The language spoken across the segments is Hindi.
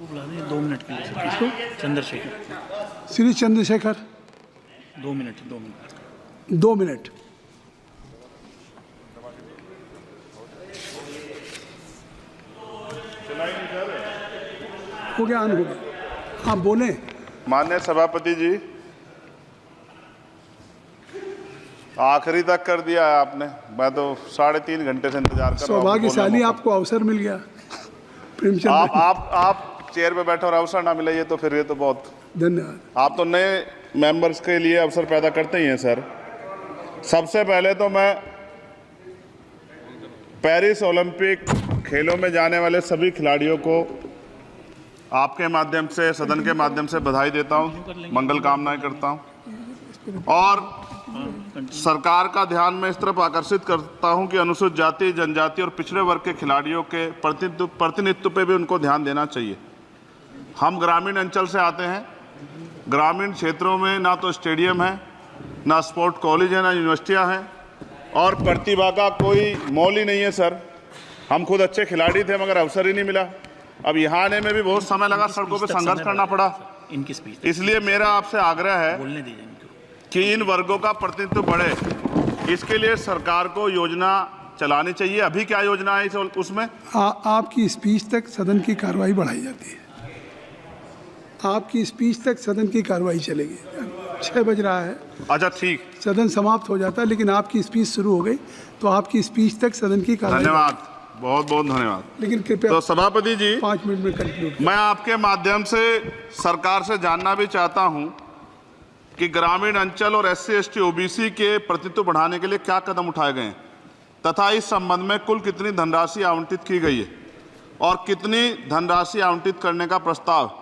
बुला दें 2 मिनट के लिए सर। किसको? Chandrashekhar. Shri Chandrashekhar 2 minute 2 minute. 2 minute. हो गया, ऑन हो गया। आप बोले। माननीय सभापति जी, आखिरी तक कर दिया है आपने। मैं तो 3.5 घंटे से इंतजार कर रहा हूँ। सौभाग्यशाली आपको अवसर मिल गया। प्रेमचंद आप चेयर पे बैठे और अवसर ना मिले, ये तो फिर ये तो बहुत धन्यवाद। आप तो नए मेंबर्स के लिए अवसर पैदा करते ही हैं सर। सबसे पहले तो मैं पेरिस ओलंपिक खेलों में जाने वाले सभी खिलाड़ियों को आपके माध्यम से, सदन के माध्यम से बधाई देता हूं, मंगल कामनाएं करता हूं और सरकार का ध्यान में इस तरफ आकर्षित करता हूं कि अनुसूचित जाति, जनजाति और पिछड़े वर्ग के खिलाड़ियों के प्रतिनिधित्व पे भी उनको ध्यान देना चाहिए। हम ग्रामीण अंचल से आते हैं। ग्रामीण क्षेत्रों में ना तो स्टेडियम है, ना स्पोर्ट कॉलेज है, ना यूनिवर्सिटियां हैं और प्रतिभा का कोई मोल ही नहीं है सर। हम खुद अच्छे खिलाड़ी थे मगर अवसर ही नहीं मिला। अब यहाँ आने में भी बहुत समय लगा, सड़कों पे संघर्ष करना पड़ा। इनकी स्पीच इसलिए मेरा आपसे आग्रह है बोलने दीजिए इनको कि इन वर्गों का प्रतिनिधित्व बढ़े। इसके लिए सरकार को योजना चलानी चाहिए। अभी क्या योजना है उसमें? आपकी स्पीच तक सदन की कार्रवाई बढ़ाई जाती है। आपकी स्पीच तक सदन की कार्रवाई चलेगी। 6 बज रहा है। अच्छा ठीक, सदन समाप्त हो जाता है, लेकिन आपकी स्पीच शुरू हो गई तो आपकी स्पीच तक सदन की कार्रवाई। धन्यवाद, बहुत बहुत धन्यवाद। लेकिन कृपया तो सभापति जी 5 मिनट में कंक्लूड। मैं आपके माध्यम से सरकार से जानना भी चाहता हूं कि ग्रामीण अंचल और SC, ST, OBC के प्रतिनिधित्व बढ़ाने के लिए क्या कदम उठाए गए हैं तथा इस संबंध में कुल कितनी धनराशि आवंटित की गई है और कितनी धनराशि आवंटित करने का प्रस्ताव।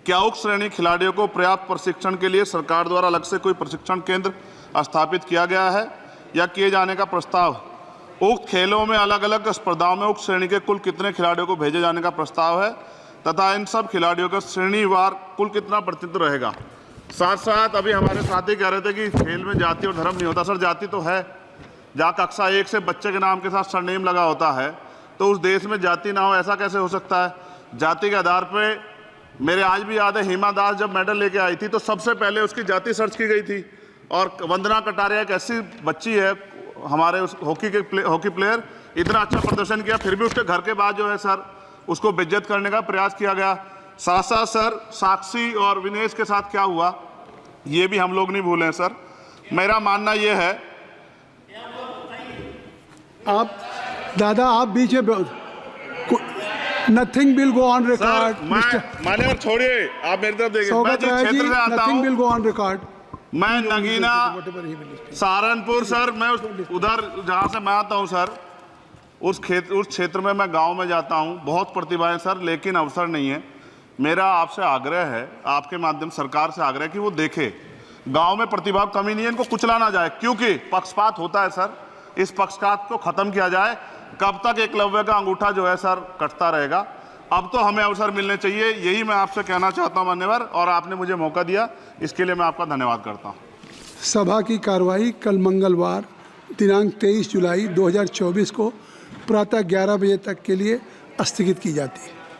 क्या उक्त श्रेणी खिलाड़ियों को पर्याप्त प्रशिक्षण के लिए सरकार द्वारा अलग से कोई प्रशिक्षण केंद्र स्थापित किया गया है या किए जाने का प्रस्ताव। उक्त खेलों में अलग अलग स्पर्धाओं में उक्त श्रेणी के कुल कितने खिलाड़ियों को भेजे जाने का प्रस्ताव है तथा इन सब खिलाड़ियों का श्रेणीवार कुल कितना प्रतिनिधित्व रहेगा। साथ साथ अभी हमारे साथी कह रहे थे कि खेल में जाति और धर्म नहीं होता। सर जाति तो है। जहाँ कक्षा 1 से बच्चे के नाम के साथ सरनेम लगा होता है तो उस देश में जाति ना हो, ऐसा कैसे हो सकता है? जाति के आधार पर मेरे आज भी याद है, हिमा दास जब मेडल लेके आई थी तो सबसे पहले उसकी जाति सर्च की गई थी। और वंदना कटारिया एक ऐसी बच्ची है हमारे उस हॉकी प्लेयर, इतना अच्छा प्रदर्शन किया, फिर भी उसके घर के बाद जो है सर उसको बेइज्जत करने का प्रयास किया गया। साथ साथ सर साक्षी और विनेश के साथ क्या हुआ ये भी हम लोग नहीं भूलें सर। मेरा मानना ये है। आप दादा आप बीच में nothing will go on record. माने और छोड़िए, आप मेरी तरफ देखिए। मैं जिस क्षेत्र से आता हूं, nothing will go on record. मैं नगीना सहारनपुर सर, मैं उधर जहाँ से मैं आता हूँ सर, उस क्षेत्र में मैं गांव में जाता हूँ। बहुत प्रतिभाएं सर, लेकिन अवसर नहीं है। मेरा आपसे आग्रह है, आपके माध्यम सरकार से आग्रह है कि वो देखे गांव में प्रतिभा कमी नहीं है, इनको कुचला ना जाए क्योंकि पक्षपात होता है सर। इस पक्षपात को खत्म किया जाए। कब तक एकलव्य का अंगूठा जो है सर कटता रहेगा? अब तो हमें अवसर मिलने चाहिए, यही मैं आपसे कहना चाहता हूं मान्यवर, और आपने मुझे मौका दिया इसके लिए मैं आपका धन्यवाद करता हूं। सभा की कार्रवाई कल मंगलवार दिनांक 23 जुलाई 2024 को प्रातः 11 बजे तक के लिए स्थगित की जाती है।